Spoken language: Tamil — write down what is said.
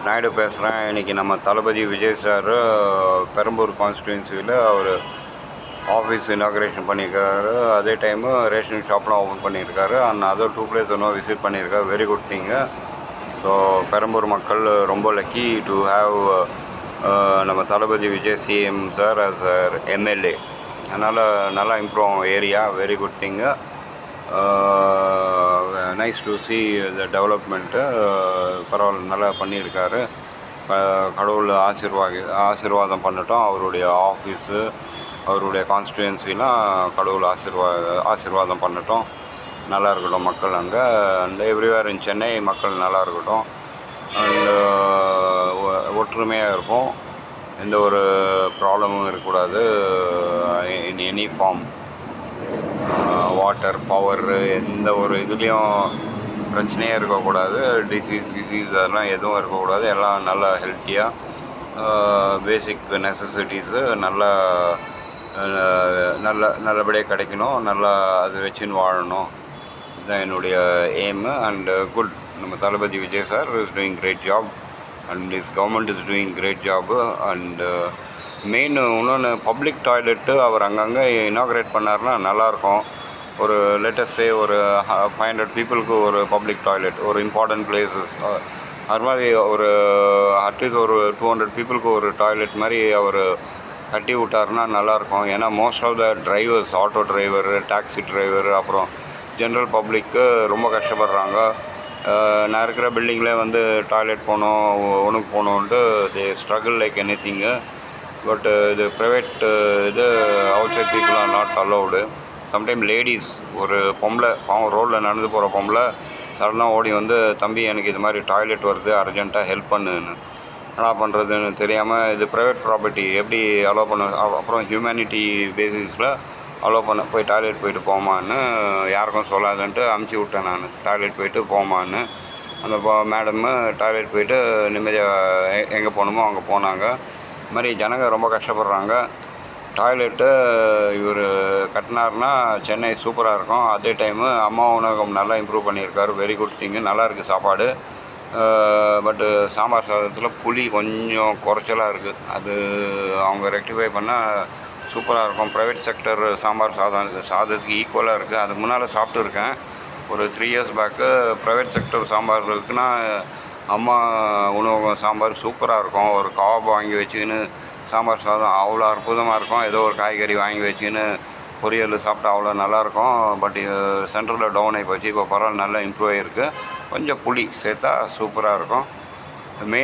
நாயுடு பேசுகிறேன். இன்றைக்கி நம்ம தளபதி விஜய் சார் பெரம்பூர் கான்ஸ்டியூன்சியில் அவர் ஆஃபீஸ் இனாக்ரேஷன் பண்ணியிருக்காரு. அதே டைமு ரேஷன் ஷாப்லாம் ஓப்பன் பண்ணியிருக்காரு. அண்ட் அதர் 2 பிளேஸ் இன்னும் விசிட் பண்ணியிருக்காரு. Very good thing. So Perambur மக்கள் ரொம்ப லக்கி டு ஹாவ் நம்ம தளபதி Vijay CM sir as MLA. அதனால் நல்லா இம்ப்ரூவ் ஆகும் area. Very good thing. Nice to see the development. பரவாயில்ல, நல்லா பண்ணியிருக்காரு. கடவுள் ஆசீர்வாதம் பண்ணட்டும். அவருடைய ஆஃபீஸு, அவருடைய கான்ஸ்டியூன்சிலாம் கடவுள் ஆசீர்வாதம் பண்ணட்டும். நல்லா இருக்கட்டும் மக்கள் அங்கே. அண்ட் எவ்ரிவேர் இன் சென்னை மக்கள் நல்லா இருக்கட்டும். அண்டு ஒற்றுமையாக இருக்கும். எந்த ஒரு ப்ராப்ளமும் இருக்கக்கூடாது. In any form, water, power, எந்த ஒரு இதுலேயும் பிரச்சனையே இருக்கக்கூடாது. டிசீஸ் அதெல்லாம் எதுவும் இருக்கக்கூடாது. எல்லாம் நல்லா ஹெல்த்தியாக பேசிக் நெசசிட்டிஸு நல்லபடியாக கிடைக்கணும். நல்லா அது வச்சுன்னு வாழணும். இதுதான் என்னுடைய எய்மு. And good. நம்ம தளபதி Vijay sir is doing great job and is government is doing great job. And main இன்னொன்று, பப்ளிக் டாய்லெட்டு அவர் அங்கங்கே இனாக்ரேட் பண்ணார்னா நல்லாயிருக்கும். ஒரு லேட்டஸ்டே ஒரு 500 பீப்புளுக்கு ஒரு பப்ளிக் டாய்லெட், ஒரு இம்பார்ட்டன்ட் பிளேசஸ் அது மாதிரி ஒரு அட்லீஸ்ட் ஒரு 200 பீப்புளுக்கு ஒரு டாய்லெட் மாதிரி அவர் கட்டி விட்டார்னா நல்லாயிருக்கும். ஏன்னா most of the drivers, auto driver, taxi driver, அப்புறம் ஜென்ரல் பப்ளிக்கு ரொம்ப கஷ்டப்படுறாங்க. நான் இருக்கிற பில்டிங்லேயே டாய்லெட் போகணும், ஒன்றுக்கு போகணுன்ட்டு they struggle like any thing. But இது ப்ரைவேட் இது outside people are not allowed. Sometime ladies, ஒரு பொம்பளை பாவம் ரோட்டில் நடந்து போகிற பொம்பளை சடனாக ஓடி தம்பி எனக்கு இது மாதிரி டாய்லெட் வருது, அர்ஜென்ட்டாக ஹெல்ப் பண்ணுன்னு. என்ன பண்ணுறதுன்னு தெரியாமல், இது ப்ரைவேட் ப்ராப்பர்ட்டி எப்படி அலோவ் பண்ண, அப்புறம் ஹியூமனிட்டி பேசிஸில் அலோவ் பண்ண, போய் டாய்லெட் போயிட்டு போமான்னு யாருக்கும் சொல்லாதுன்ட்டு அமுச்சு விட்டேன் நான். டாய்லெட் போயிட்டு போமான்னு. அந்த மேடம்மு டாய்லெட் போயிட்டு நிம்மதியாக எங்கே போகணுமோ அங்கே போனாங்க. இது மாதிரி ஜனங்க ரொம்ப கஷ்டப்படுறாங்க. டாய்லெட்டு இவர் கட்டினார்னா சென்னை சூப்பராக இருக்கும். அதே டைமு அம்மா உணவகம் நல்லா இம்ப்ரூவ் பண்ணியிருக்காரு. Very good thing. நல்லா இருக்குது சாப்பாடு. பட்டு சாம்பார் சாதத்தில் புளி கொஞ்சம் குறைச்சலாக இருக்குது. அது அவங்க ரெக்டிஃபை பண்ணால் சூப்பராக இருக்கும். ப்ரைவேட் செக்டர் சாம்பார் சாதத்துக்கு ஈக்குவலாக இருக்குது. அதுக்கு முன்னால் சாப்பிட்டுருக்கேன் ஒரு 3 years back. Private sector sambar இருக்குன்னா அம்மா உணவகம் சாம்பார் சூப்பராக இருக்கும். ஒரு கவாப் வாங்கி வச்சுக்கின்னு சாம்பார் சாதம் அவ்வளோ அற்புதமாக இருக்கும். ஏதோ ஒரு காய்கறி வாங்கி வச்சுக்கின்னு பொரியல் சாப்பிட்டா அவ்வளோ நல்லாயிருக்கும். பட் சென்டரில் டவுன் ஆகி போச்சு. இப்போ பரவாயில்ல, நல்லா இம்ப்ரூவ் ஆகிருக்கு. கொஞ்சம் புளி சேர்த்தா சூப்பராக இருக்கும். மெயின்